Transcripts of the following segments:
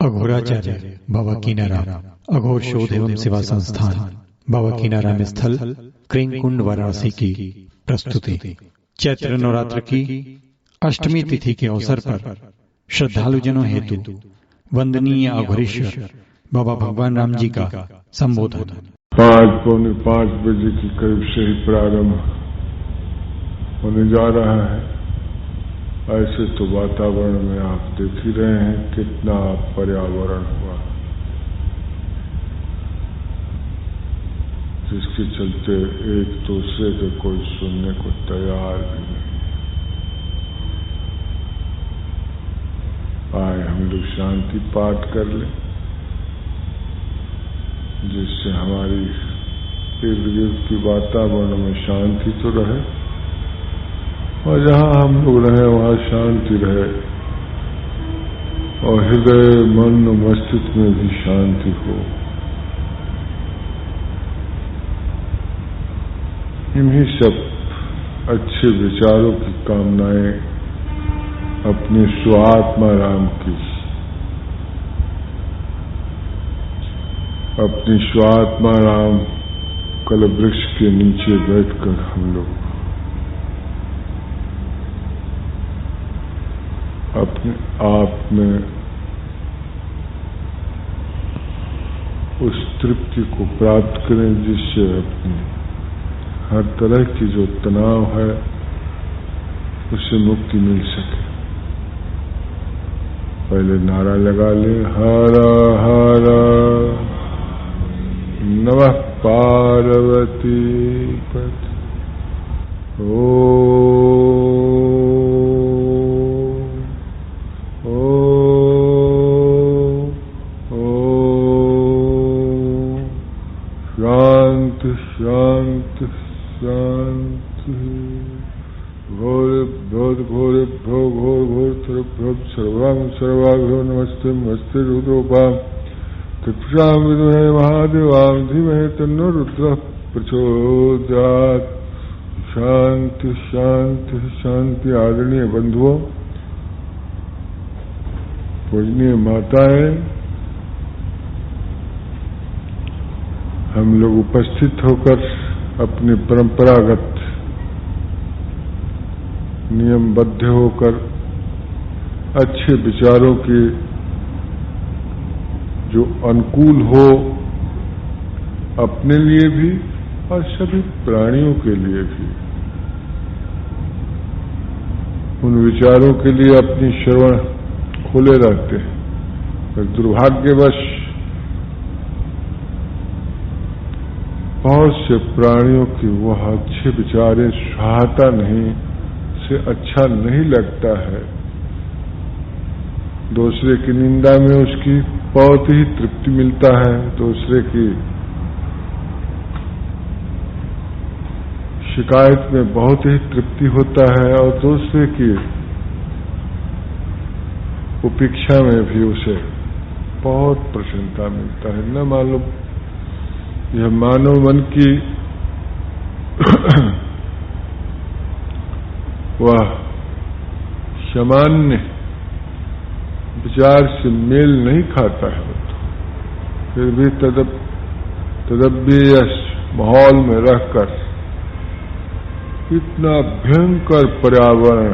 अघोराचार्य बाबा कीनाराम अघोर शोध एवं सेवा संस्थान बाबा कीनाराम स्थल क्रेंगकुंड वाराणसी की प्रस्तुति। चैत्र नवरात्र की अष्टमी तिथि के अवसर पर श्रद्धालुजनों हेतु वंदनीय अघोरेश्वर बाबा भगवान राम जी का संबोधन 5:45 बजे के करीब से ही प्रारंभ होने जा रहा है। ऐसे तो वातावरण में आप देख ही रहे हैं कितना पर्यावरण हुआ, जिसके चलते एक दूसरे के कोई सुनने को तैयार भी नहीं। आए हम लोग शांति पाठ कर लें, जिससे हमारी इर्द गिर्द की वातावरण में शांति तो रहे और जहां हम लोग रहे वहां शांति रहे और हृदय मन मस्तिष्क में भी शांति हो। इन्हीं सब अच्छे विचारों की कामनाएं अपने स्वात्मा राम की, अपनी स्वात्मा राम कल्प वृक्ष के नीचे बैठकर हम लोग अपने आप में उस तृप्ति को प्राप्त करें, जिससे अपनी हर तरह की जो तनाव है उससे मुक्ति मिल सके। पहले नारा लगा ले, हर हर नमः पार्वती पति शांति शांति। घोरेभ्यो घोर सर्वाभ्यो नमस्ते नमस्ते रुद्रोपाम तत्पुरुषां विद्महे महादेवां धीमहि तन्नो रुद्रः प्रचोदयात्। शांति शांति शांति। आदरणीय बंधुओं, पूजनीय माताएं, हम लोग उपस्थित होकर अपने परंपरागत नियमबद्ध होकर अच्छे विचारों के जो अनुकूल हो अपने लिए भी और सभी प्राणियों के लिए भी, उन विचारों के लिए अपनी श्रवण खोले रहते हैं। पर दुर्भाग्यवश बहुत से प्राणियों की वह अच्छे विचारें सहायता नहीं से अच्छा नहीं लगता है। दूसरे की निंदा में उसकी बहुत ही तृप्ति मिलता है, दूसरे की शिकायत में बहुत ही तृप्ति होता है और दूसरे की उपेक्षा में भी उसे बहुत प्रसन्नता मिलता है। न मालूम यह मानव मन की वह सामान्य विचार से मेल नहीं खाता है। फिर भी तदव्य माहौल में रहकर इतना भयंकर पर्यावरण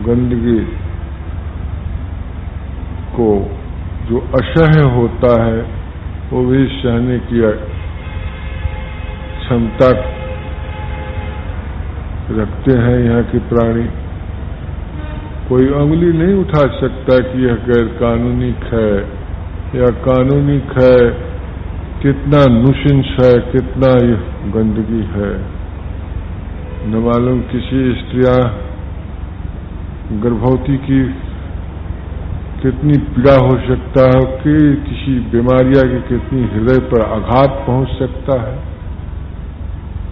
गंदगी को जो असह्य होता है वो भी सहने की क्षमता रखते हैं यहाँ के प्राणी। कोई उंगली नहीं उठा सकता कि यह गैर कानूनी है या कानूनी है। कितना नुशंस है, कितना यह गंदगी है। न मालूम किसी स्त्रियां गर्भवती की कितनी पीड़ा हो सकता है कि किसी बीमारियां की कितनी हृदय पर आघात पहुंच सकता है।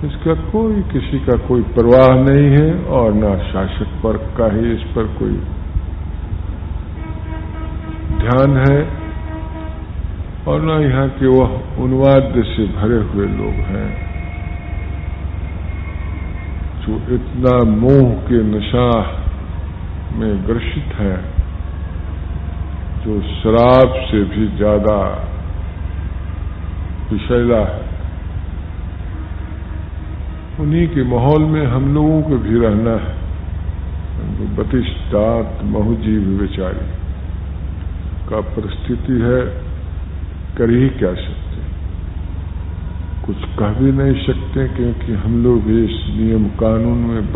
इसका कोई किसी का कोई परवाह नहीं है और न शासक वर्ग का ही इस पर कोई ध्यान है और न यहाँ के वह उन्माद से भरे हुए लोग हैं जो इतना मोह के नशा में ग्रसित है जो शराब से भी ज्यादा विषैला है, उन्हीं के माहौल में हम लोगों को भी रहना है। बतिष्ठात बहुजीव विचारी का परिस्थिति है, कर ही क्या सकते, कुछ कह भी नहीं सकते, क्योंकि हम लोग भी इस नियम कानून में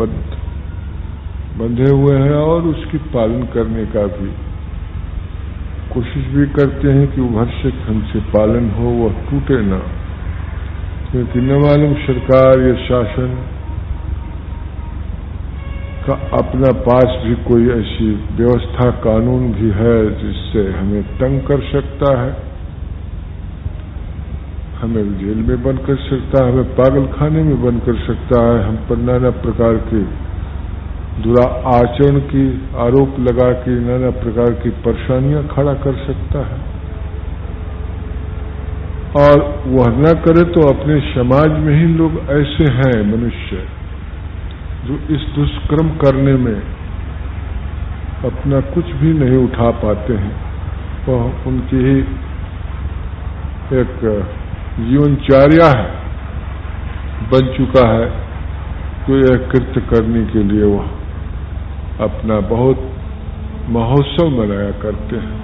बंधे हुए हैं और उसकी पालन करने का भी कोशिश भी करते हैं कि उभर से हमसे पालन हो, वह टूटे ना, क्योंकि न मालूम सरकार या शासन का अपना पास भी कोई ऐसी व्यवस्था कानून भी है जिससे हमें तंग कर सकता है, हमें जेल में बंद कर सकता है, हमें पागल खाने में बंद कर सकता है, हम पर नाना प्रकार के दुराचरण की आरोप लगा के नाना प्रकार की परेशानियां खड़ा कर सकता है। और वह न करे तो अपने समाज में ही लोग ऐसे हैं मनुष्य जो इस दुष्कर्म करने में अपना कुछ भी नहीं उठा पाते हैं, वह उनकी ही एक जीवनचर्या है, बन चुका है। कोई एक कृत्य करने के लिए वह अपना बहुत महोत्सव मनाया करते हैं।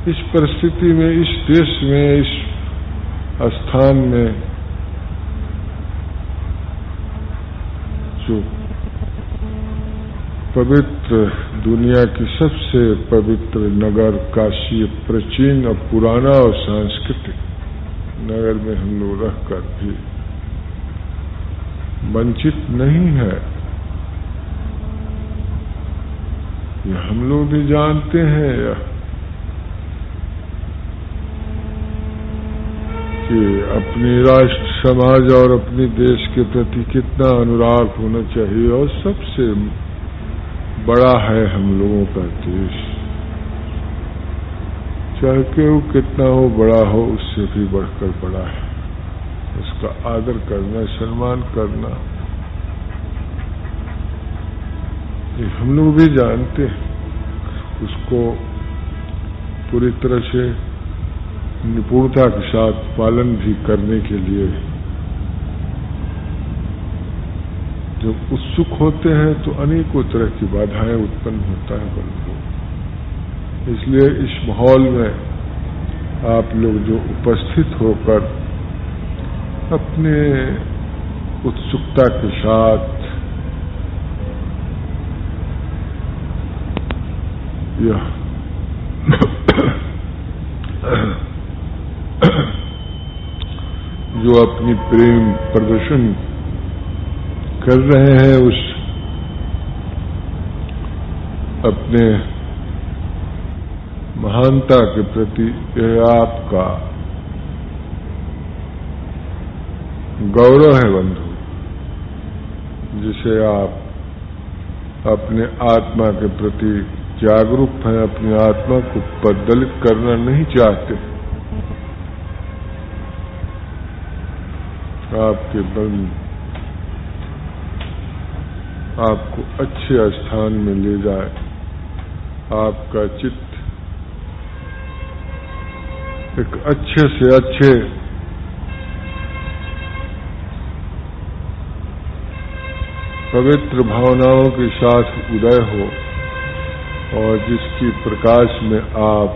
इस परिस्थिति में, इस देश में, इस स्थान में जो पवित्र, दुनिया की सबसे पवित्र नगर काशी, प्राचीन और पुराना और सांस्कृतिक नगर में हम लोग रहकर भी वंचित नहीं है, ये हम लोग भी जानते हैं कि अपनी राष्ट्र, समाज और अपने देश के प्रति कितना अनुराग होना चाहिए, और सबसे बड़ा है हम लोगों का देश, चाहे वो कितना हो, बड़ा हो, उससे भी बढ़कर बड़ा है। उसका आदर करना, सम्मान करना, ये हम लोग भी जानते हैं। उसको पूरी तरह से निपुणता के साथ पालन भी करने के लिए जब उत्सुक होते हैं तो अनेकों तरह की बाधाएं उत्पन्न होता है बंधु। इसलिए इस माहौल में आप लोग जो उपस्थित होकर अपने उत्सुकता के साथ यह जो अपनी प्रेम प्रदर्शन कर रहे हैं, उस अपने महानता के प्रति यह आपका गौरव है बंधु, जिसे आप अपने आत्मा के प्रति जागरूक हैं, अपनी आत्मा को प्रज्वलित करना नहीं चाहते। आपके मन आपको अच्छे स्थान में ले जाए, आपका चित्त एक अच्छे से अच्छे पवित्र भावनाओं के साथ उदय हो, और जिसकी प्रकाश में आप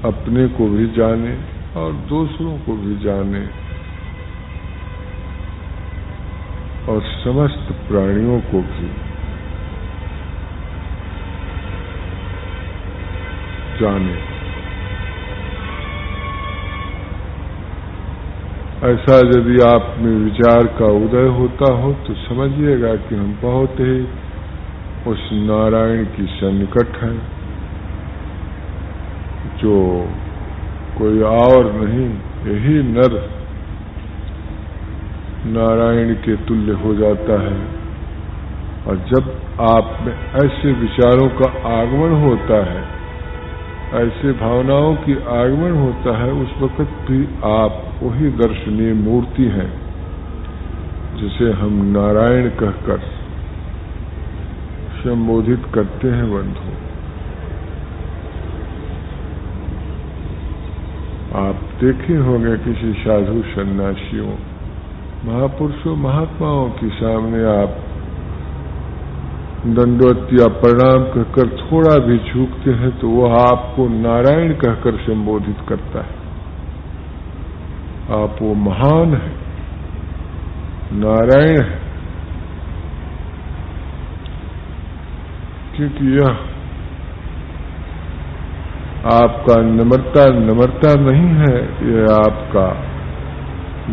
अपने को भी जाने और दूसरों को भी जाने, और समस्त प्राणियों को भी जाने। ऐसा यदि आप में विचार का उदय होता हो तो समझिएगा कि हम बहुत ही उस नारायण की सन्निकट हैं, जो कोई और नहीं, यही नर नारायण के तुल्य हो जाता है। और जब आप में ऐसे विचारों का आगमन होता है, ऐसे भावनाओं की आगमन होता है, उस वक्त भी आप वही दर्शनीय मूर्ति हैं जिसे हम नारायण कहकर संबोधित करते हैं बंधु। आप देखे होंगे किसी साधु सन्यासियों, महापुरुषों, महात्माओं के सामने आप दंडवत या प्रणाम कहकर थोड़ा भी झुकते हैं तो वह आपको नारायण कहकर संबोधित करता है। आप वो महान है, नारायण है, क्योंकि यह आपका नम्रता नहीं है, यह आपका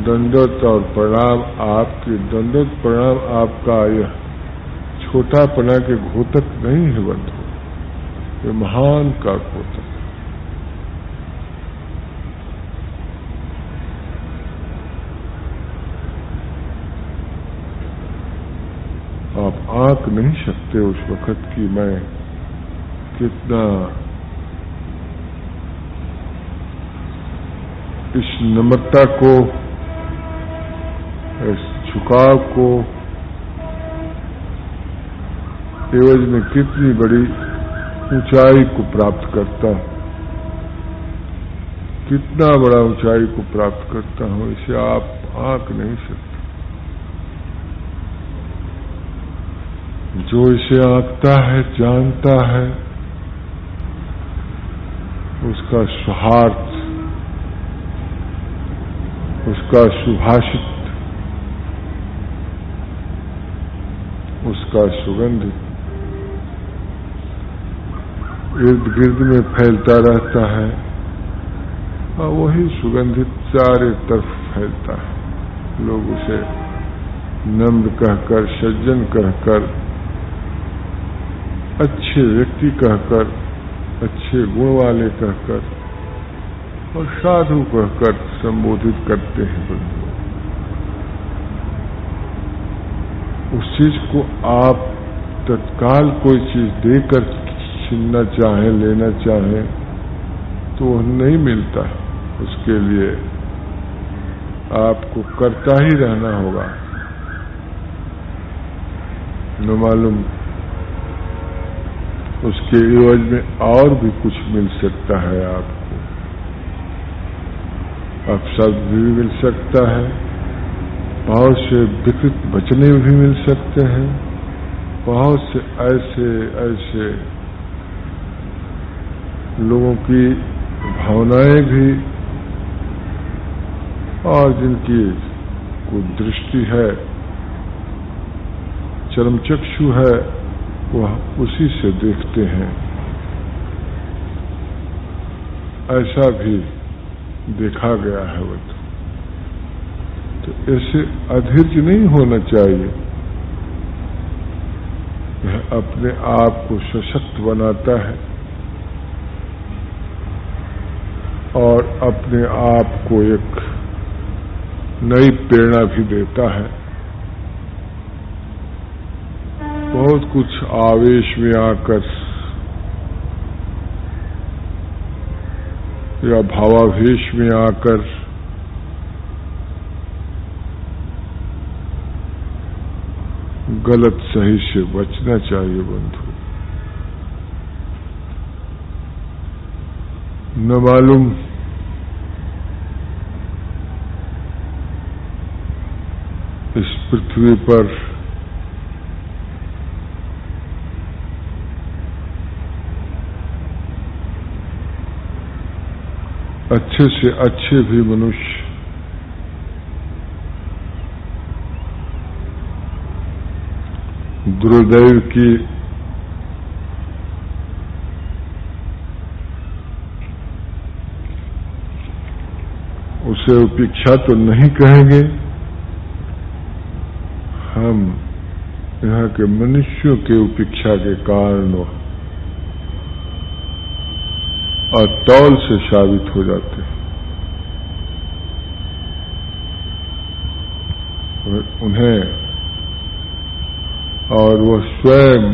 दंडवत और प्रणाम, आपके दंडवत प्रणाम आपका यह छोटापना के घोतक नहीं है बंधु, ये महान का घोतक। आप आंक नहीं सकते उस वक्त की मैं कितना इस नम्रता को, इस झुकाव को एवज में कितनी बड़ी ऊंचाई को प्राप्त करता, कितना बड़ा ऊंचाई को प्राप्त करता हूं, इसे आप आंक नहीं सकते। जो इसे आंकता है, जानता है, उसका स्वार्थ, उसका सुभाषित, उसका सुगंध इर्द गिर्द में फैलता रहता है और वही सुगंधित चारे तरफ फैलता है। लोग उसे नम्र कहकर, सज्जन कहकर, अच्छे व्यक्ति कहकर, अच्छे गुण वाले कहकर और साधु कहकर संबोधित करते हैं। उस चीज को आप तत्काल कोई चीज देकर छीनना चाहे, लेना चाहे तो वह नहीं मिलता। उसके लिए आपको करता ही रहना होगा। न मालूम उसके एवज में और भी कुछ मिल सकता है आपको। अब शब्द भी मिल सकता है, बहुत से विकृत वचने भी मिल सकते हैं, बहुत से ऐसे ऐसे लोगों की भावनाएं भी, और जिनकी कोई दृष्टि है, चरमचक्षु है, वह उसी से देखते हैं। ऐसा भी देखा गया है। वो तो ऐसे अधीर्य नहीं होना चाहिए। यह अपने आप को सशक्त बनाता है और अपने आप को एक नई प्रेरणा भी देता है। बहुत कुछ आवेश में आकर या भावावेश में आकर गलत सही से बचना चाहिए बंधु। न मालूम इस पृथ्वी पर अच्छे से अच्छे भी मनुष्य गुरुदेव की उसे उपेक्षा तो नहीं कहेंगे। हम यहाँ के मनुष्यों के उपेक्षा के कारण अतौल से साबित हो जाते हैं। उन्हें और वह स्वयं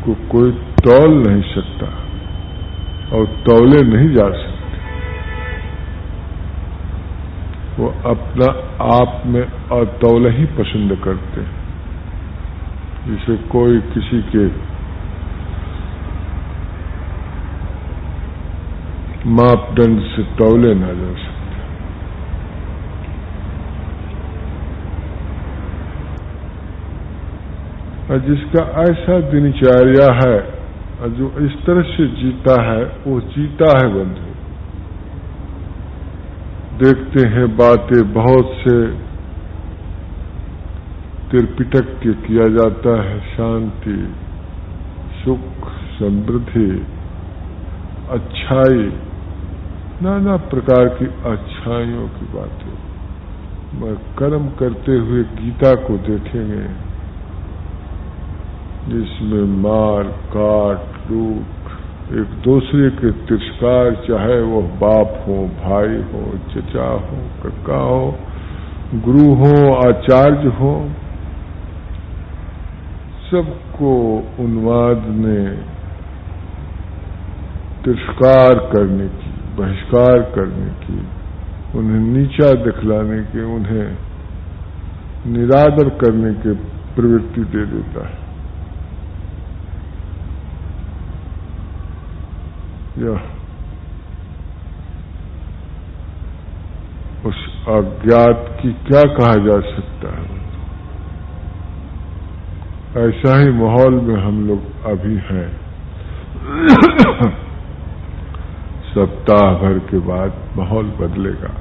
को कोई तौल नहीं सकता और तौले नहीं जा सकते। वो अपना आप में अतौल ही पसंद करते हैं। जिसे कोई किसी के मापदंड से तौले ना जा सकते। और जिसका ऐसा दिनचर्या है और जो इस तरह से जीता है वो जीता है बंधु। देखते हैं बातें बहुत से तिरपिटक के किया जाता है, शांति, सुख, समृद्धि, अच्छाई, नाना प्रकार की अच्छाइयों की बातें। मैं कर्म करते हुए गीता को देखेंगे जिसमें मार काट लूट, एक दूसरे के तिरस्कार, चाहे वो बाप हो, भाई हो, चचा हो, काका हो, गुरु हो, आचार्य हो, सबको उन्माद ने तिरस्कार करने की, बहिष्कार करने की, उन्हें नीचा दिखलाने के, उन्हें निरादर करने की प्रवृत्ति दे देता है। यह उस अज्ञात की क्या कहा जा सकता है। ऐसा ही माहौल में हम लोग अभी हैं। सप्ताह भर के बाद माहौल बदलेगा,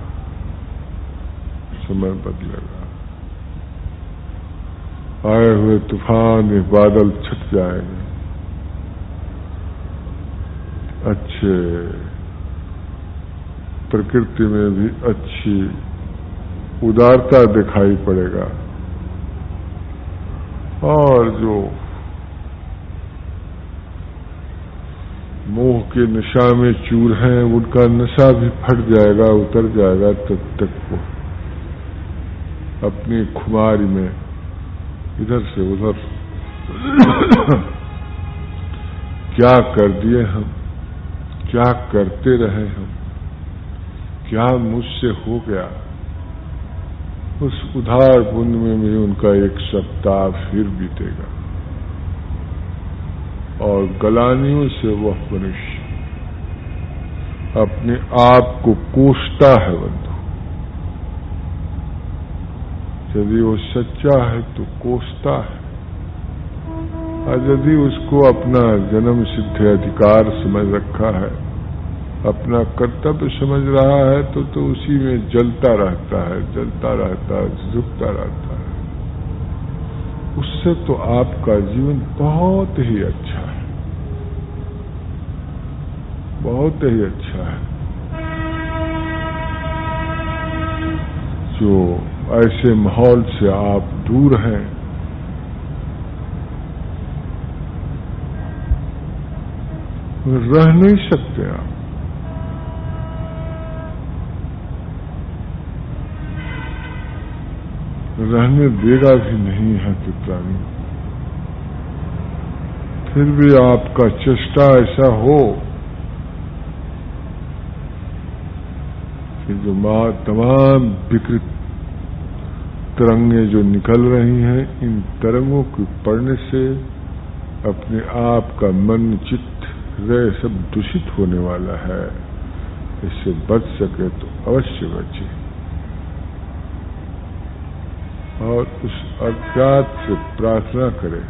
समय बदलेगा, आए हुए तूफान, ये बादल छट जाएंगे, अच्छे प्रकृति में भी अच्छी उदारता दिखाई पड़ेगा। और जो मोह के नशा में चूर हैं उनका नशा भी फट जाएगा, उतर जाएगा। तब तक वो अपनी खुमारी में इधर से उधर क्या कर दिए हम, क्या करते रहे हम, क्या मुझसे हो गया, उस उधार बुंद में भी उनका एक सप्ताह फिर बीतेगा। और गलानियों से वह मनुष्य अपने आप को कोसता है बंधु। यदि वो सच्चा है तो कोसता है, और यदि उसको अपना जन्म सिद्ध अधिकार समझ रखा है, अपना कर्तव्य समझ रहा है, तो उसी में जलता रहता है, जलता रहता है, झुकता रहता है। उससे तो आपका जीवन बहुत ही अच्छा है, बहुत ही अच्छा है। जो ऐसे माहौल से आप दूर हैं, रह नहीं सकते आप। रहने देगा भी नहीं है तो प्राणी। फिर भी आपका चेष्टा ऐसा हो कि जो तमाम विकृत तरंगें जो निकल रही हैं, इन तरंगों के पड़ने से अपने आप का मन, चित्त, हृदय सब दूषित होने वाला है। इससे बच सके तो अवश्य बचे, और उस अज्ञात से प्रार्थना करें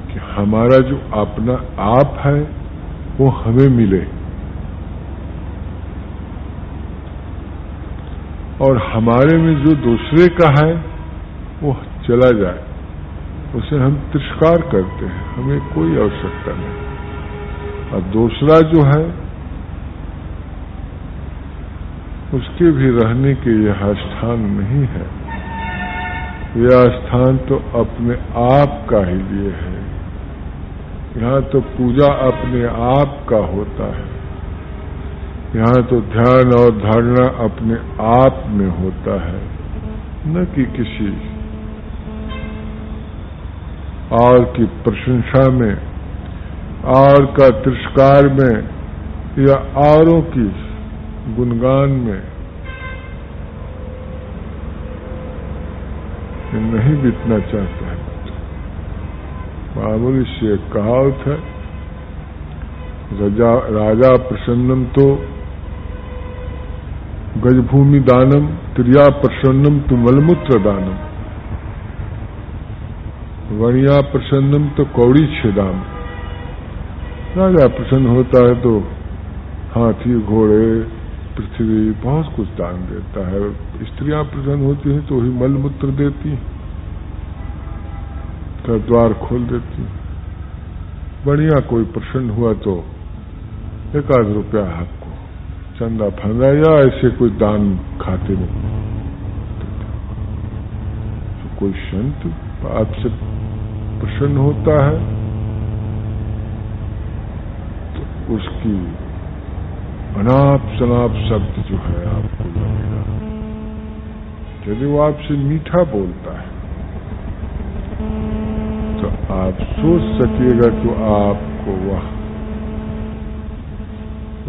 कि हमारा जो अपना आप है वो हमें मिले, और हमारे में जो दूसरे का है वो चला जाए। उसे हम तिरस्कार करते हैं, हमें कोई आवश्यकता नहीं। और दूसरा जो है उसके भी रहने के यह स्थान नहीं है। यह स्थान तो अपने आप का ही लिए है। यहाँ तो पूजा अपने आप का होता है, यहाँ तो ध्यान और धारणा अपने आप में होता है, न कि किसी और की प्रशंसा में, और का तिरस्कार में, या औरों की गुणगान में नहीं बीतना चाहता है। मामूली से एक कहावत है, राजा प्रसन्नम तो गजभूमि दानम, त्रिया प्रसन्नम तो मलमूत्र दानम, वणिया प्रसन्नम तो कौड़ी छेदाम। राजा प्रसन्न होता है तो हाथी, घोड़े, पृथ्वी बहुत कुछ दान देता है। स्त्रियां प्रसन्न होती हैं तो ही मलमूत्र देती हैं, का द्वार खोल देती हैं। बढ़िया कोई प्रसन्न हुआ तो 1 रुपया आपको चंदा फंदा या ऐसे कोई दान खाते में। तो कोई संत आपसे प्रसन्न होता है तो उसकी अनाप शनाप शब्द जो है आपको लगेगा। यदि वो आपसे मीठा बोलता है तो आप सोच सकिएगा कि आपको वह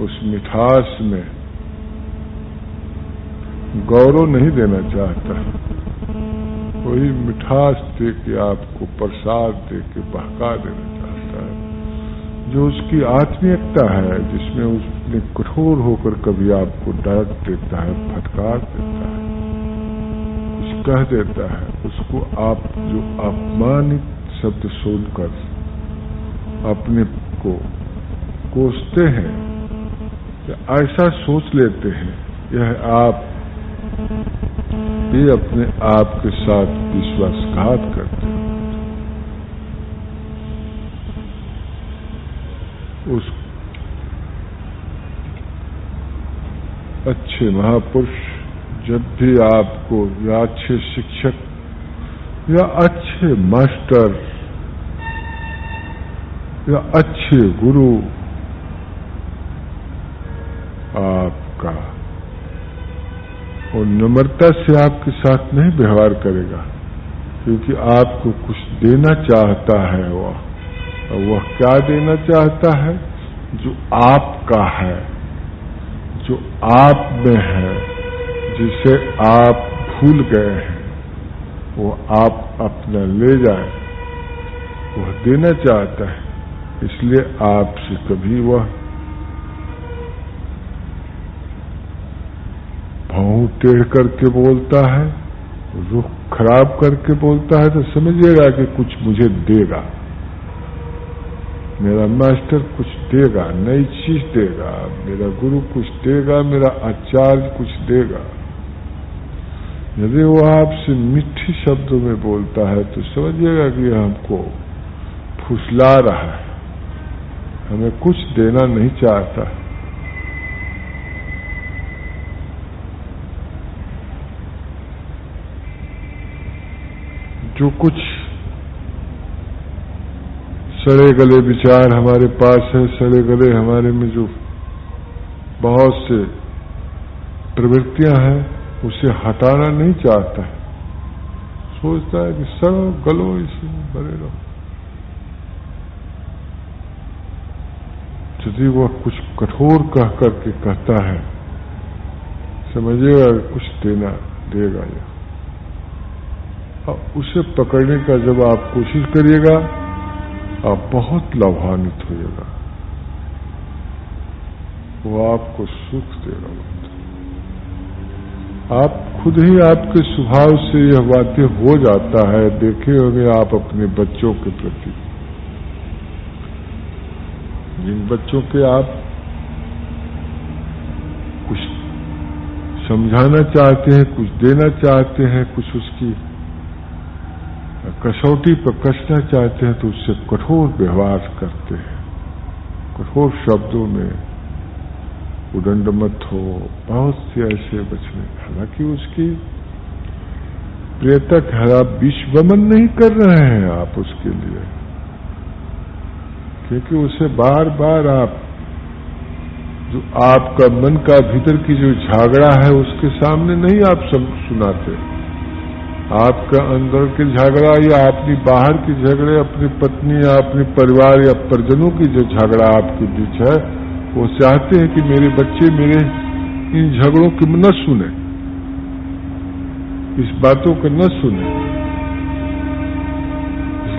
उस मिठास में गौरव नहीं देना चाहता, वही मिठास दे के आपको प्रसाद दे के बहका देना चाहता है। जो उसकी आत्मीयता है, जिसमें उसने कठोर होकर कभी आपको डांट देता है, फटकार देता है, कुछ कह देता है, उसको आप जो अपमानित शब्द सुनकर अपने को कोसते हैं या ऐसा सोच लेते हैं, यह आप ये अपने आप के साथ विश्वासघात करते हैं। उस अच्छे महापुरुष जब भी आपको या अच्छे शिक्षक या अच्छे मास्टर या अच्छे गुरु आपका और नम्रता से आपके साथ नहीं व्यवहार करेगा, क्योंकि आपको कुछ देना चाहता है वह क्या देना चाहता है? जो आपका है, जो आप में है, जिसे आप भूल गए हैं, वो आप अपना ले जाए, वह देना चाहता है। इसलिए आपसे कभी वह भौं टेढ़ करके बोलता है, रुख खराब करके बोलता है, तो समझिएगा कि कुछ मुझे देगा, मेरा मास्टर कुछ देगा, नई चीज देगा, मेरा गुरु कुछ देगा, मेरा आचार्य कुछ देगा। यदि वो आपसे मीठी शब्दों में बोलता है तो समझिएगा कि हमको फुसला रहा है, हमें कुछ देना नहीं चाहता। जो कुछ सड़े गले विचार हमारे पास है, सड़े गले हमारे में जो बहुत से प्रवृत्तियां हैं, उसे हटाना नहीं चाहता है, सोचता है कि सड़ो गलो इसी में भरे रहो। यदि वह कुछ कठोर कह करके कहता है, समझिएगा कुछ देना देगा यह। उसे पकड़ने का जब आप कोशिश करिएगा, आप बहुत लाभान्वित होइएगा, वो आपको सुख देगा। आप खुद ही आपके स्वभाव से यह बातें हो जाता है। देखे होंगे आप अपने बच्चों के प्रति, जिन बच्चों के आप कुछ समझाना चाहते हैं, कुछ देना चाहते हैं, कुछ उसकी कसौटी पर कसना चाहते हैं, तो उससे कठोर व्यवहार करते हैं, कठोर शब्दों में उदंड मत हो, बहुत से ऐसे बचने। हालांकि उसकी प्रेतक है, आप विश्वमन नहीं कर रहे हैं आप उसके लिए, क्योंकि उसे बार बार आप जो आपका मन का भीतर की जो झगड़ा है उसके सामने नहीं आप सब सुनाते। आपका अंदर के झगड़ा या अपनी बाहर की झगड़े, अपनी पत्नी या अपने परिवार या परिजनों की जो झगड़ा आपके बीच है, वो चाहते हैं कि मेरे बच्चे मेरे इन झगड़ों की न सुने, इस बातों को न सुने।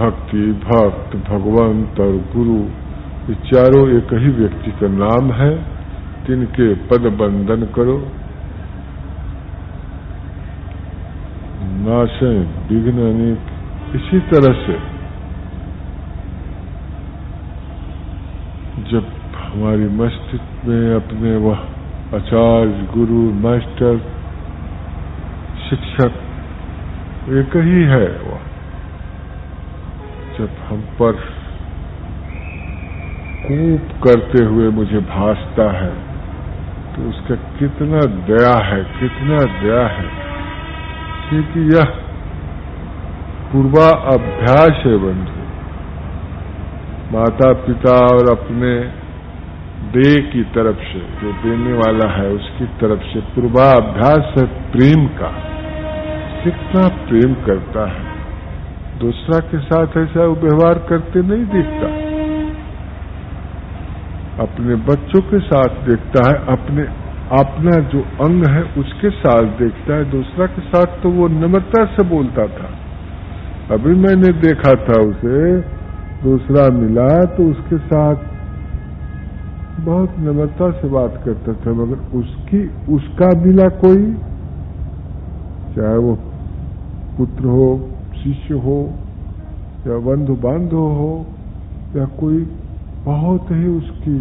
भक्ति, भक्त, भगवंत और गुरु, ये चारों एक ही व्यक्ति का नाम है। तिनके पद बंदन करो, नाशे विघ्न अनेक। इसी तरह से जब हमारी मस्तिष्क में अपने वह आचार्य, गुरु, मास्टर, शिक्षक एक ही है, वह जब हम पर कूप करते हुए मुझे भासता है तो उसका कितना दया है, कितना दया है। क्योंकि यह पूर्वा अभ्यास है बंधु। माता पिता और अपने दे की तरफ से, जो देने वाला है उसकी तरफ से पूर्वाभ्यास है प्रेम का। कितना प्रेम करता है, दूसरा के साथ ऐसा व्यवहार करते नहीं देखता। अपने बच्चों के साथ देखता है, अपना जो अंग है उसके साथ देखता है, दूसरा के साथ तो वो नम्रता से बोलता था। अभी मैंने देखा था उसे, दूसरा मिला तो उसके साथ बहुत नम्रता से बात करता था, मगर उसका मिला कोई, चाहे वो पुत्र हो, शिष्य हो, या बंधु बांधव हो, या कोई बहुत ही उसकी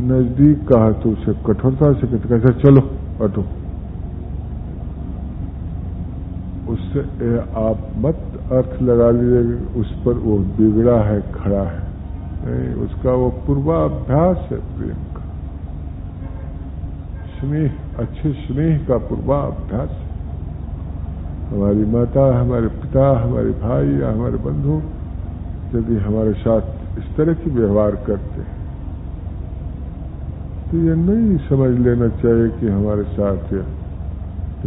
नजदीक का, तो उसे कठोरता से कहते कैसे चलो हटो। उससे आप मत अर्थ लगा लीजिए उस पर वो बिगड़ा है, खड़ा है, नहीं, उसका वो पूर्वाभ्यास है प्रेम का, स्नेह, अच्छे स्नेह का पूर्वाभ्यास है। हमारी माता, हमारे पिता, हमारे भाई या हमारे बंधु यदि हमारे साथ इस तरह की व्यवहार करते हैं तो ये नहीं समझ लेना चाहिए कि हमारे साथ ये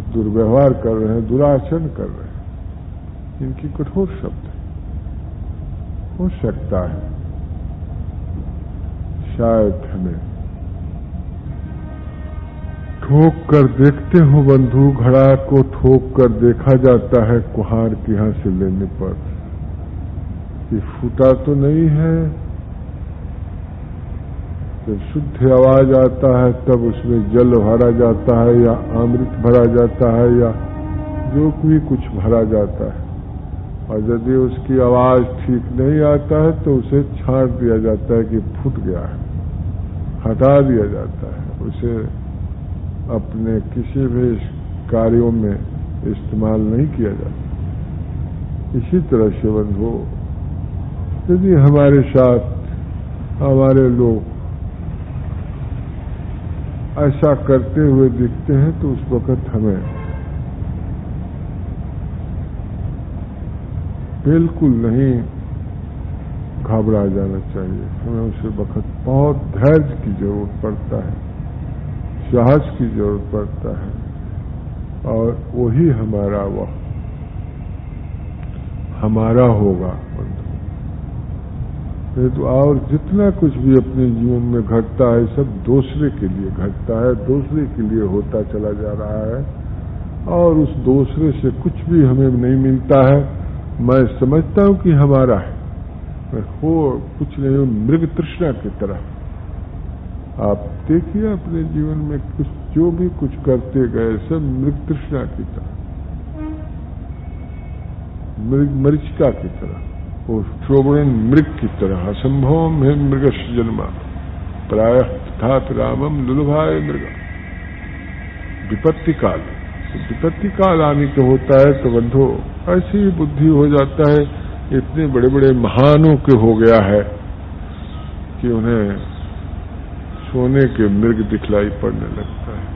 दुर्व्यवहार कर रहे हैं, दुराचरण कर रहे हैं। इनकी कठोर शब्द है। हो सकता है शायद हमें ठोक कर देखते हो बंधु, घड़ा को ठोक कर देखा जाता है कुम्हार के यहां से लेने पर कि फूटा तो नहीं है। जब शुद्ध आवाज आता है तब उसमें जल भरा जाता है या अमृत भरा जाता है या जो भी कुछ भरा जाता है, और यदि उसकी आवाज ठीक नहीं आता है तो उसे छांट दिया जाता है कि फूट गया है, हटा दिया जाता है, उसे अपने किसी भी कार्यों में इस्तेमाल नहीं किया जाता। इसी तरह से बंधु, यदि हमारे साथ हमारे लोग ऐसा करते हुए दिखते हैं तो उस वक्त हमें बिल्कुल नहीं घबरा जाना चाहिए। हमें उस वक्त बहुत धैर्य की जरूरत पड़ता है, साहस की जरूरत पड़ता है, और वही हमारा होगा। तो और जितना कुछ भी अपने जीवन में घटता है सब दूसरे के लिए घटता है, दूसरे के लिए होता चला जा रहा है, और उस दूसरे से कुछ भी हमें नहीं मिलता है। मैं समझता हूं कि हमारा है, हो कुछ नहीं, मृग तृष्णा की तरह। आप देखिए अपने जीवन में कुछ जो भी कुछ करते गए सब मृग तृष्णा की तरह, मरीचिका की तरह, वो श्रोवण मृग की तरह। असंभव है मृग जन्मा प्राय तथा रामम लुलुभाए मृग। विपत्ति काल, विपत्ति काल आने को होता है तो बंधु ऐसी बुद्धि हो जाता है, इतने बड़े बड़े महानों के हो गया है कि उन्हें सोने के मृग दिखलाई पड़ने लगता है।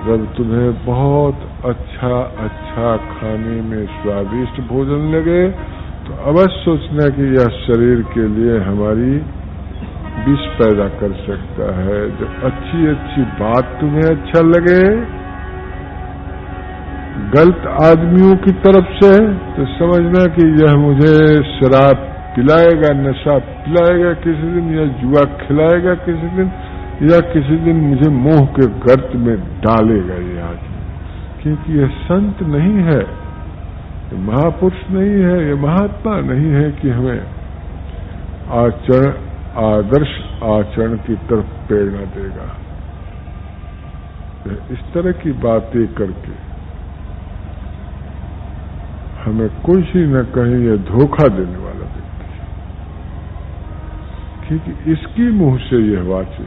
जब तुम्हें बहुत अच्छा अच्छा खाने में स्वादिष्ट भोजन लगे तो अवश्य सोचना कि यह शरीर के लिए हमारी विष पैदा कर सकता है। जब अच्छी अच्छी बात तुम्हें अच्छा लगे गलत आदमियों की तरफ से तो समझना कि यह मुझे शराब पिलाएगा, नशा पिलाएगा किसी दिन, या जुआ खिलाएगा किसी दिन, या किसी दिन मुझे मोह के गर्त में डालेगा ये आदमी। क्योंकि यह संत नहीं है, ये महापुरुष नहीं है, ये महात्मा नहीं है कि हमें आदर्श आचरण की तरफ प्रेरणा देगा। इस तरह की बातें करके हमें कुछ ही न कहीं ये धोखा देने वाला व्यक्ति है, क्योंकि इसकी मुंह से यह वाचे,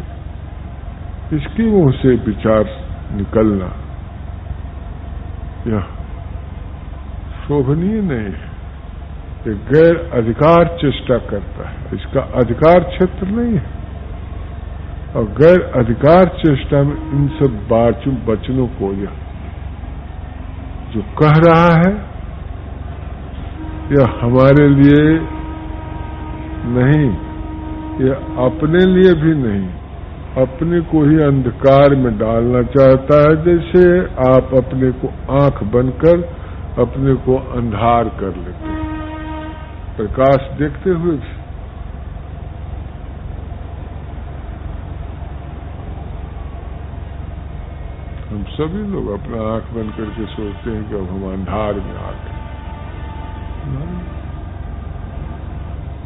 इसकी मुंह से विचार निकलना यह शोभनीय नहीं है। ये गैर अधिकार चेष्टा करता है, इसका अधिकार क्षेत्र नहीं है। और गैर अधिकार चेष्टा में इन सब वचनों को यह जो कह रहा है, यह हमारे लिए नहीं, यह अपने लिए भी नहीं, अपने को ही अंधकार में डालना चाहता है। जैसे आप अपने को आंख बनकर अपने को अंधार कर लेते हैं प्रकाश देखते हुए। हम सभी लोग अपना आंख बंद करके सोचते हैं कि अब हम अंधार में आ गए,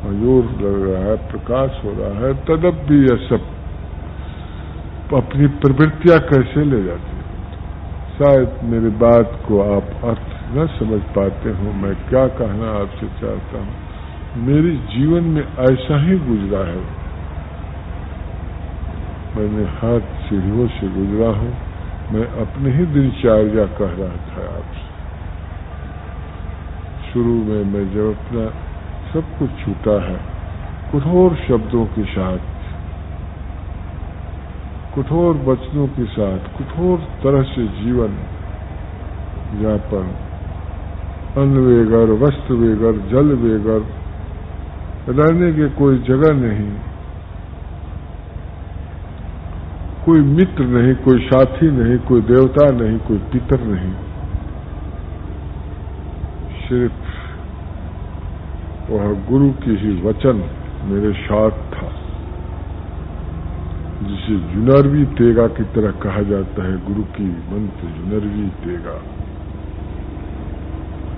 मयूर लग रहा है, प्रकाश हो रहा है, तदप भी यह सब अपनी प्रवृत्तियां कैसे ले जाती है। शायद मेरी बात को आप अर्थ न समझ पाते हो, मैं क्या कहना आपसे चाहता हूं। मेरे जीवन में ऐसा ही गुजरा है। मैंने हाथ सीढ़ियों से गुजरा हूं। मैं अपने ही दिनचर्या कह रहा था आपसे। शुरू में मैं जब अपना सब कुछ छूटा है, कठोर शब्दों के साथ, कठोर वचनों के साथ, कठोर तरह से जीवन यापन, अन्न बेगर, वस्त्र बेगर, जल बेगर, रहने की कोई जगह नहीं, कोई मित्र नहीं, कोई साथी नहीं, कोई देवता नहीं, कोई पितर नहीं, सिर्फ वह गुरु की ही वचन मेरे साथ था, जिसे जुनरवी तेगा की तरह कहा जाता है। गुरु की मंत्र जुनरवी तेगा,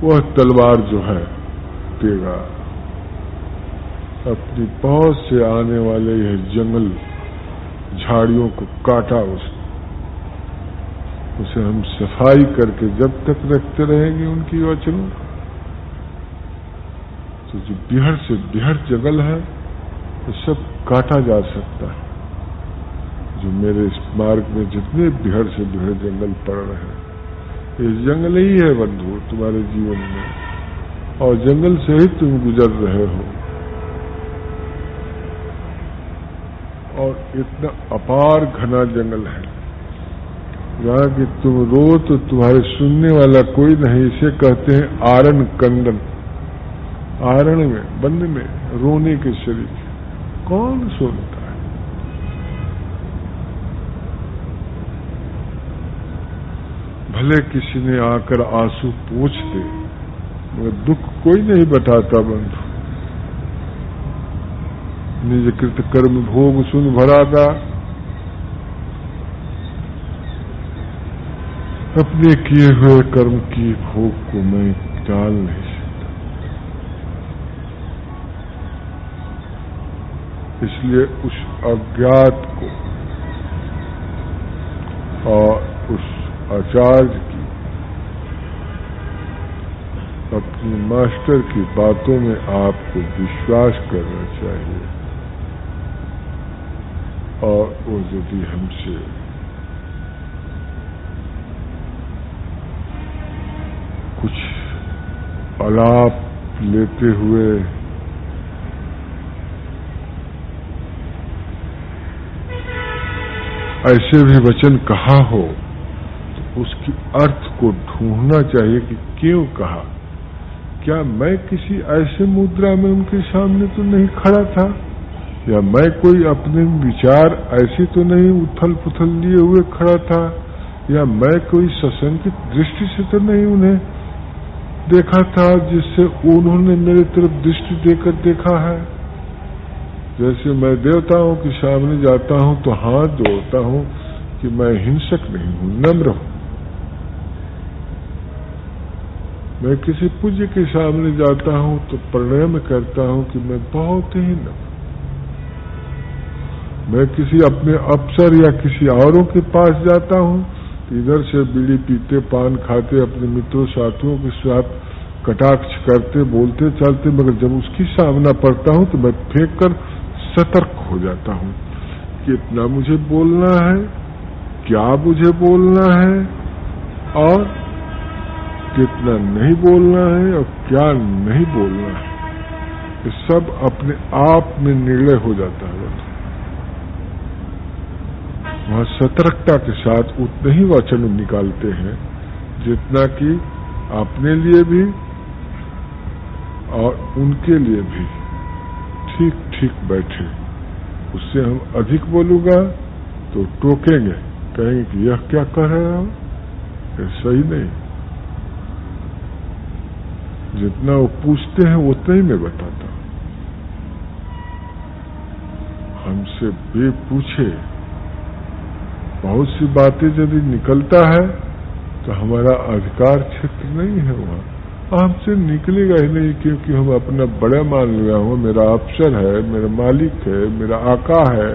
वह तलवार जो है तेगा, अपनी पहुंच से आने वाले यह जंगल झाड़ियों को काटा। उसे हम सफाई करके जब तक रखते रहेंगे उनकी वचनों, तो जो बिहड़ से बिहड़ जंगल है वो सब काटा जा सकता है। जो मेरे इस मार्ग में जितने बिहड़ से बिहड़ जंगल पड़ रहे हैं, ये जंगल ही है बंधु तुम्हारे जीवन में, और जंगल से ही तुम गुजर रहे हो। और इतना अपार घना जंगल है जहाँ कि तुम रो तो तुम्हारे सुनने वाला कोई नहीं। इसे कहते हैं आरण कंदन। आरण में, वन में रोने के शरीर कौन सुनता है? भले किसी ने आकर आंसू पोंछ दे, मगर दुख कोई नहीं बताता बंधु। निज कृत कर्म भोग सुन भरादा, अपने किए हुए कर्म की भोग को मैं टाल नहीं सकता। इसलिए उस अज्ञात को और उस आचार्य की, अपने मास्टर की बातों में आपको विश्वास करना चाहिए। और वो यदि हमसे कुछ आलाप लेते हुए ऐसे भी वचन कहा हो, तो उसकी अर्थ को ढूंढना चाहिए कि क्यों कहा। क्या मैं किसी ऐसे मुद्रा में उनके सामने तो नहीं खड़ा था, या मैं कोई अपने विचार ऐसे तो नहीं उथल पुथल लिए हुए खड़ा था, या मैं कोई सशंकित दृष्टि से तो नहीं उन्हें देखा था जिससे उन्होंने मेरे तरफ दृष्टि देकर देखा है। जैसे मैं देवताओं के सामने जाता हूं तो हाथ जोड़ता हूं कि मैं हिंसक नहीं हूं, नम्र हूं। मैं किसी पूज्य के सामने जाता हूं तो प्रणय करता हूं कि मैं बहुत ही न, मैं किसी अपने अफसर या किसी औरों के पास जाता हूं तो इधर से बीड़ी पीते, पान खाते, अपने मित्रों साथियों के साथ कटाक्ष करते, बोलते चलते, मगर जब उसकी सामना पड़ता हूं तो मैं फेंक कर सतर्क हो जाता हूं कि इतना मुझे बोलना है, क्या मुझे बोलना है और कितना नहीं बोलना है और क्या नहीं बोलना है। ये सब अपने आप में निर्णय हो जाता है। वहां सतर्कता के साथ उतने ही वचन निकालते हैं जितना कि अपने लिए भी और उनके लिए भी ठीक ठीक बैठे। उससे हम अधिक बोलूंगा तो टोकेंगे, कहेंगे कि यह क्या कह रहे हो, ये सही नहीं। जितना वो पूछते हैं उतना ही मैं बताता हूं। हमसे बेपूछे बहुत सी बातें यदि निकलता है तो हमारा अधिकार क्षेत्र नहीं है वहां, हमसे निकलेगा ही नहीं, क्योंकि हम अपना बड़ा मान लिया हूं, मेरा अफसर है, मेरा मालिक है, मेरा आका है,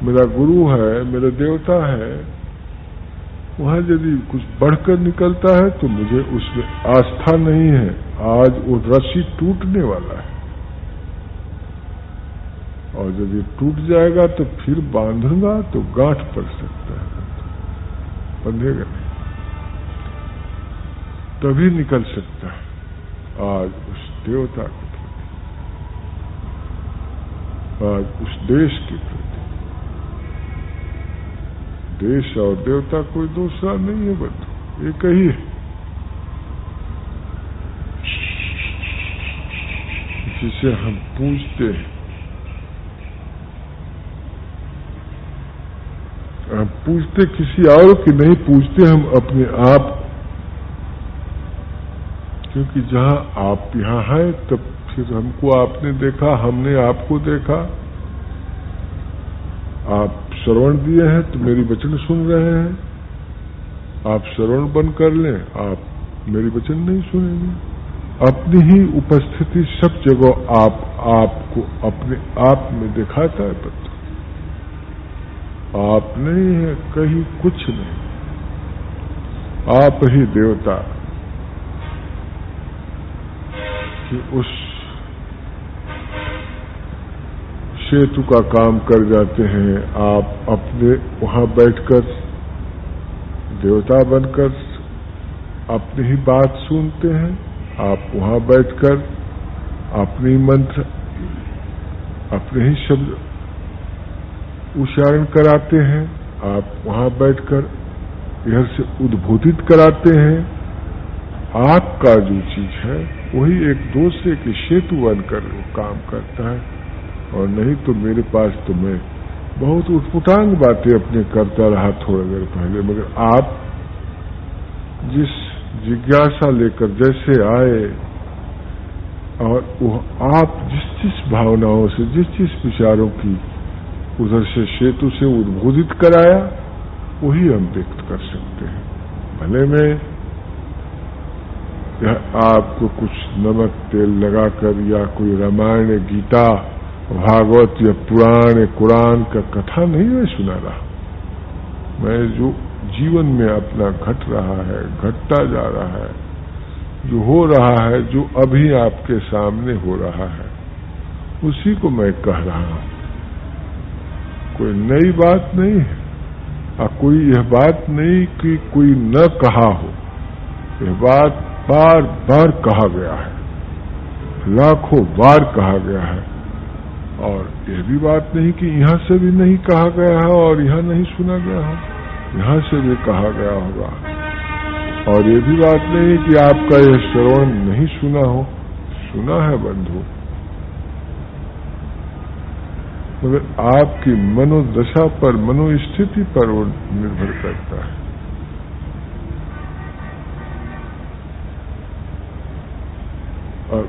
मेरा गुरु है, मेरा देवता है। वहां यदि कुछ बढ़कर निकलता है तो मुझे उसमें आस्था नहीं है। आज वो रस्सी टूटने वाला है और यदि टूट जाएगा तो फिर बांधूंगा तो गांठ पड़ सकता है, बंधेगा नहीं, तभी निकल सकता है। आज उस देवता के प्रति, आज उस देश के प्रति, देश और देवता कोई दूसरा नहीं है, बंधु एक ही है। जिसे हम पूजते हैं, हम पूजते किसी और की नहीं, पूजते हम अपने आप, क्योंकि जहां आप यहां हैं तब फिर हमको आपने देखा, हमने आपको देखा। आप श्रवण दिए हैं तो मेरी वचन सुन रहे हैं, आप श्रवण बंद कर लें, आप मेरी वचन नहीं सुनेंगे। अपनी ही उपस्थिति सब जगह आपको अपने आप में दिखाता है। पता आप नहीं है, कहीं कुछ नहीं, आप ही देवता कि उस सेतु का काम कर जाते हैं। आप अपने वहां बैठकर देवता बनकर अपनी ही बात सुनते हैं। आप वहां बैठकर अपनी मंत्र, अपने ही शब्द उच्चारण कराते हैं। आप वहां बैठकर इधर से उद्बोधित कराते हैं। आपका जो चीज है वही एक दूसरे के सेतु बनकर वो काम करता है, और नहीं तो मेरे पास तो मैं बहुत उटपुटांग बातें अपने करता रहा थोड़ी देर पहले, मगर आप जिस जिज्ञासा लेकर जैसे आए और वो आप जिस भावनाओं से, जिस विचारों की उधर से सेतु से उद्बोधित कराया, वही हम व्यक्त कर सकते हैं। भले में आपको कुछ नमक तेल लगाकर या कोई रामायण, गीता, भागवत या पुराण, कुरान का कथा नहीं मैं सुना रहा। मैं जो जीवन में अपना घट रहा है, घटता जा रहा है, जो हो रहा है, जो अभी आपके सामने हो रहा है, उसी को मैं कह रहा हूं। कोई नई बात नहीं है, कोई यह बात नहीं कि कोई न कहा हो। यह बात बार बार कहा गया है, लाखों बार कहा गया है, और यह भी बात नहीं कि यहां से भी नहीं कहा गया है और यहां नहीं सुना गया है, यहां से भी कहा गया होगा। और ये भी बात नहीं कि आपका यह श्रवण नहीं सुना हो, सुना है बंधु, मगर आपकी मनोदशा पर, मनोस्थिति पर वो निर्भर करता है। और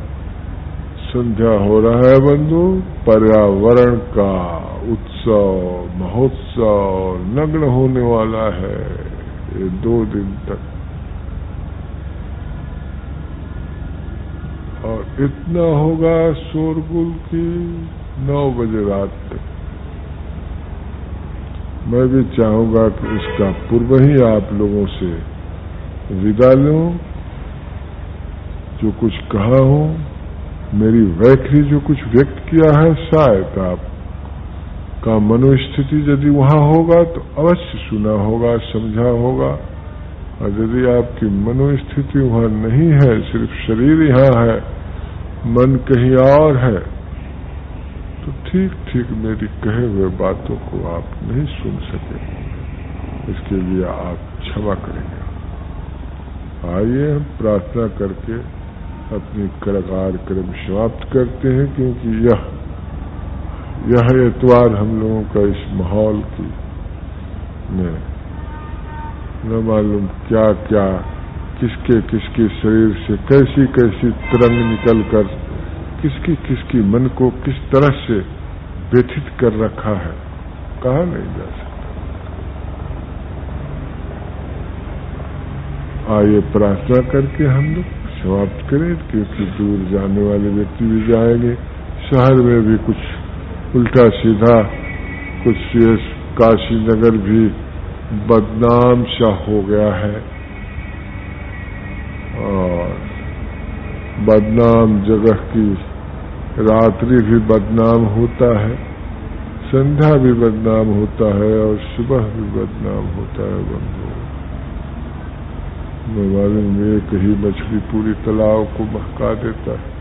संध्या हो रहा है बंधु, पर्यावरण का उत्सव, महोत्सव नग्न होने वाला है। ये 2 दिन तक इतना होगा शोरगुल की 9 बजे रात तक। मैं भी चाहूंगा कि इसका पूर्व ही आप लोगों से विदा लूं। जो कुछ कहा हूं, मेरी वैखरी जो कुछ व्यक्त किया है, शायद आपका मनोस्थिति यदि वहां होगा तो अवश्य सुना होगा, समझा होगा। और यदि आपकी मनोस्थिति वहां नहीं है, सिर्फ शरीर यहां है, मन कहीं और है, तो ठीक ठीक मेरी कहे हुए बातों को आप नहीं सुन सके। इसके लिए आप क्षमा करेंगे। आइए हम प्रार्थना करके अपनी कार्यक्रम समाप्त करते हैं, क्योंकि यह एतवार हम लोगों का इस माहौल की में न मालूम क्या क्या किसके किसके शरीर से कैसी कैसी तरंग निकलकर किसकी मन को किस तरह से व्यथित कर रखा है, कहा नहीं जा सकता। आइए प्रार्थना करके हम लोग समाप्त करें, क्योंकि दूर जाने वाले व्यक्ति भी जाएंगे। शहर में भी कुछ उल्टा सीधा, कुछ काशी नगर भी बदनाम सा हो गया है, और बदनाम जगह की रात्रि भी बदनाम होता है, संध्या भी बदनाम होता है, और सुबह भी बदनाम होता है। बंधु, मैं मालूम एक ही मछली पूरी तालाब को महका देता है।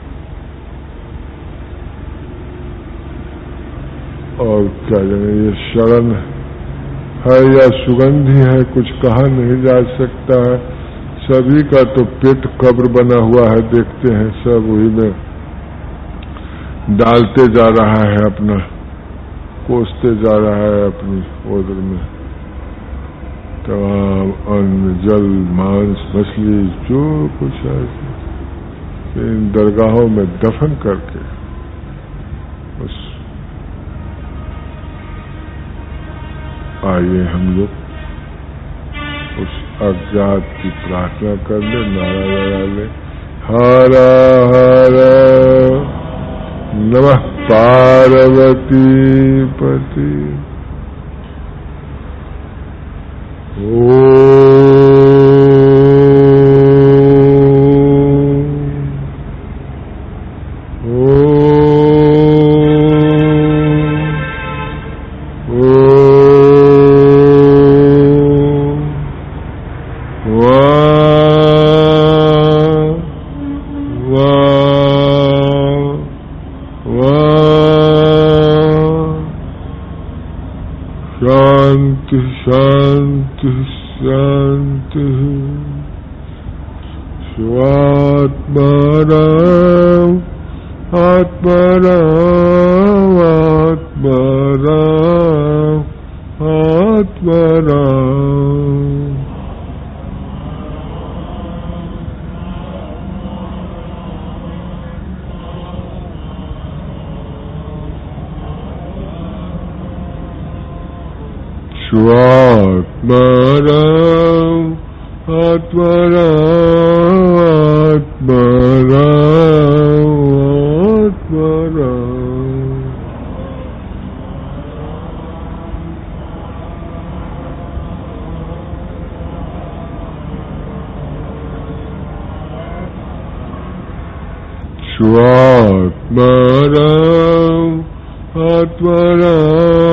और क्या जाने ये शरण है या सुगंधी है, कुछ कहा नहीं जा सकता है। सभी का तो पेट कब्र बना हुआ है, देखते हैं सब वही में डालते जा रहा है, अपना कोसते जा रहा है अपनी ओदर में तमाम अन्न, जल, मांस, मछली, जो कुछ है इन दरगाहों में दफन करके बस। आइए हम लोग उस अज्ञात की प्रार्थना कर ले, नारा लगा ले। हरा हरा नमः पार्वती पति। शांति शांति शांति। स्वात्माराम आत्माराम आत्माराम आत्माराम। स्वात्माराम आत्माराम आत्माराम आत्माराम। स्वात्माराम आत्माराम